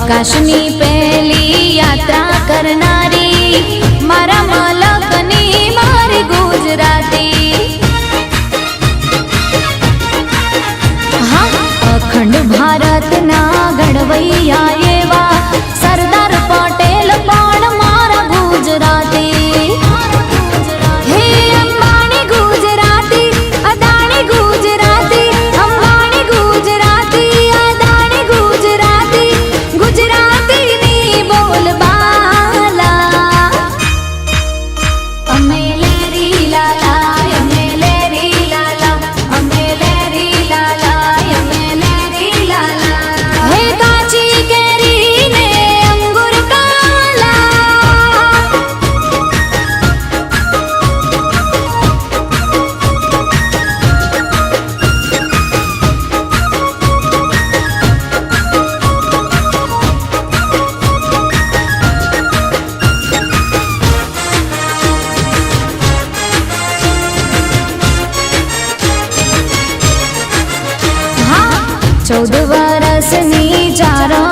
आकाशनी पहली यात्रा करनारी मारा मलकनी मारी गुजराती। हाँ अखंड भारत ना घड़वैया एवा सरदार पटेल पण मारा गुजराती। हे अंबानी गुजराती अदानी गुजराती, अंबानी गुजराती अदानी गुजराती, गुजराती नी बोलबाला अमे लेरी लाला अमे लेरी लाला अमे लेरी लाला अमे लेरी लाला। हे काची केरी ने अंगूर काला हाँ 14 वर्षनी चारो